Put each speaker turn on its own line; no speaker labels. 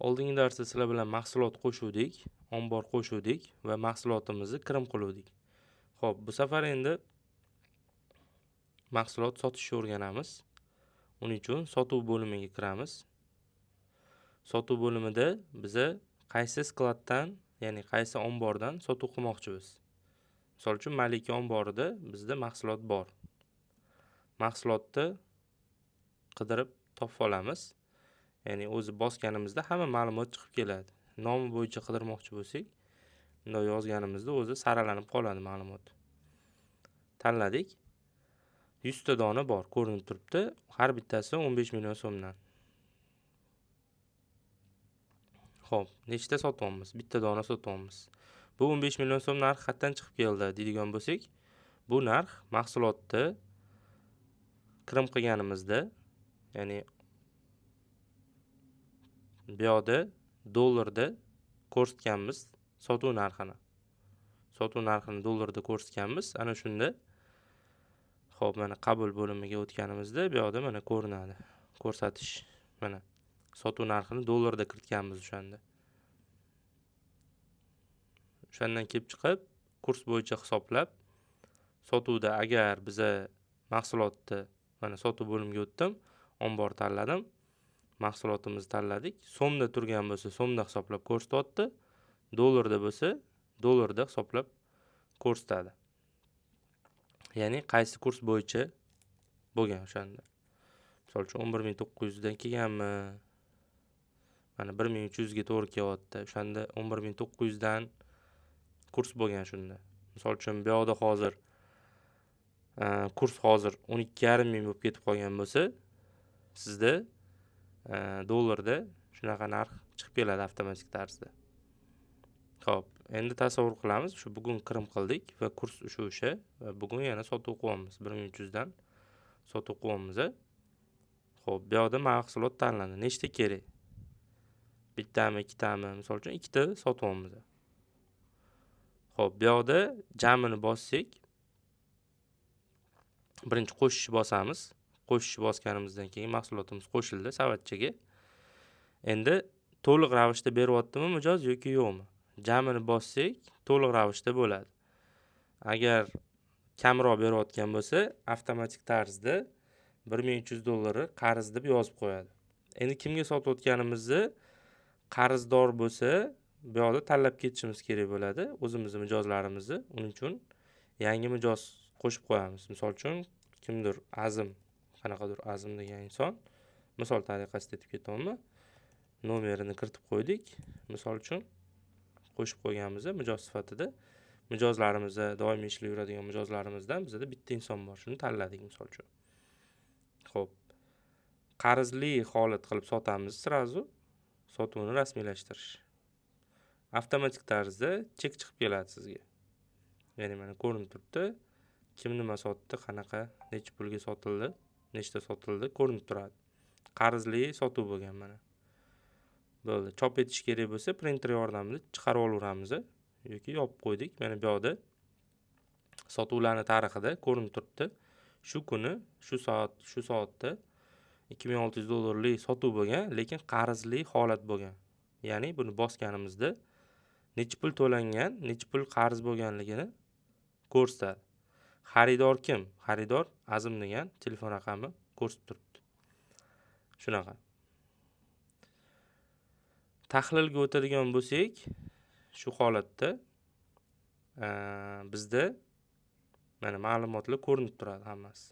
Oldingi darsda sizlar bilan mahsulot qo'shuvdik, ombor qo'shuvdik va mahsulotimizni kirim qiluvdik. Xo'p, bu safar endi mahsulot sotishni o'rganamiz. Uning uchun sotuv bo'limiga kiramiz. Sotuv bo'limida biza qaysi skladdan, ya'ni qaysi ombordan sotuv qilmoqchimiz. Misol uchun, Malika omborida bizda mahsulot bor. Mahsulotni qidirib topib olamiz. Ya'ni o'zi bosganimizda hamma ma'lumot chiqib keladi. Nomi bo'yicha qidirmoqchi bo'lsak, bunday yozganimizda o'zi saralanib qoladi ma'lumot. Tanladik. 100 ta dona bor, ko'rinib turibdi. Har bittasi 15 million so'mdan. Xo'p, nechta sotyapmiz? Bitta dona sotyapmiz. Bu 15 million so'm narx qayerdan chiqib keldi deydigan bo'lsak, bu narx mahsulotni kirim qilganimizda, ya'ni bu yoqda dollarda ko'rsatganmiz sotuv narxini. Sotuv narxini dollarda ko'rsatganmiz. Ana shunda xo'p, mana qabul bo'limiga o'tganimizda bu yoqda mana ko'rinadi. Ko'rsatish mana sotuv narxini dollarda kiritganmiz o'shanda. O'shandan kelib chiqib, kurs bo'yicha hisoblab, sotuvda agar biza mahsulotni mana sotuv bo'limiga o'tdim, ombor tanladim. Mahsulotimizni tanladik. So'mda turgan bo'lsa, so'mda hisoblab ko'rsatyapti. Dollarda bo'lsa, dollarda hisoblab ko'rsatadi. Ya'ni qaysi kurs bo'yicha bo'lgan o'shanda. Misol uchun 11900 dan kelganmi? Mana 1300 ga to'g'ri kelyapti. O'shanda 11900 dan kurs bo'lgan shunda. Misol uchun bu yoqda hozir kurs hozir 12,5 ming bo'lib ketib qolgan bo'lsa, sizda dollarda shunaqa narx chiqib keladi avtomatik tarzda. Xo'p, endi tasavvur qilamiz, shu bugun kirim qildik va kurs o'sha va bugun yana sotuv qilyapmiz. 1300 dan sotuv qilyapmiz. Xo'p, bu yoqda mahsulot tanlandi. Nechta kerak? Bittami, ikkitami? Misol uchun ikkita sotyapmiz. Xo'p, bu yoqda jamini bossak, birinchi qo'shishni bosamiz. Qo'shishni bosganimizdan keyin mahsulotimiz qo'shildi savatchaga. Endi to'liq ravishda beryaptimi mijoz yoki yo'qmi? Jamini bossak, to'liq ravishda bo'ladi. Agar kamroq berayotgan bo'lsa, avtomatik tarzda 1300 dollarni qarz deb yozib qo'yadi. Endi kimga sotayotganimizni qarzdor bo'lsa, bu yoqda tanlab ketishimiz kerak bo'ladi, o'zimizning mijozlarimizni. Uning uchun yangi mijoz qo'shib qo'yamiz. Misol uchun, kimdir Azim, qanaqadir Azim degan inson, misol tariqasida aytib ketyapman. Nomerini kiritib qo'ydik. Misol uchun qo'shib qo'yganmiz mijoz sifatida. Mijozlarimizda doimiy ishlab yuradigan mijozlarimizdan bizda bitta inson bor. Shuni tanladik misol uchun. Xo'p. Qarzli holat qilib sotamiz sirazu. Sotuvni rasmiylashtirish. Avtomatik tarzda chek chiqib keladi sizga. Ya'ni mana ko'rinib turibdi. Kim nima sotdi, qanaqa, necha pulga sotildi, nechta sotildi ko'rinib turadi. Qarzli sotuv bo'lgan mana. Bo'ldi. Chop etish kerak bo'lsa, printer yordamida chiqarib olaveramiz yoki yopib qo'ydik. Mana bu yoqda sotuvlarning tarixida ko'rinib turibdi. Shu kuni, shu soatda 2600 dollarlik sotuv bo'lgan, lekin qarzli holat bo'lgan. Ya'ni buni bosganimizda necha pul to'langan, necha pul qarz bo'lganligini ko'rsatadi. Xaridor kim? Xaridor Azim degan telefon raqami ko'rsatib turibdi. Shunaqa. Tahlilga o'tadigan bo'lsak, shu holatda bizda mana ma'lumotlar ko'rinib turadi hammasi.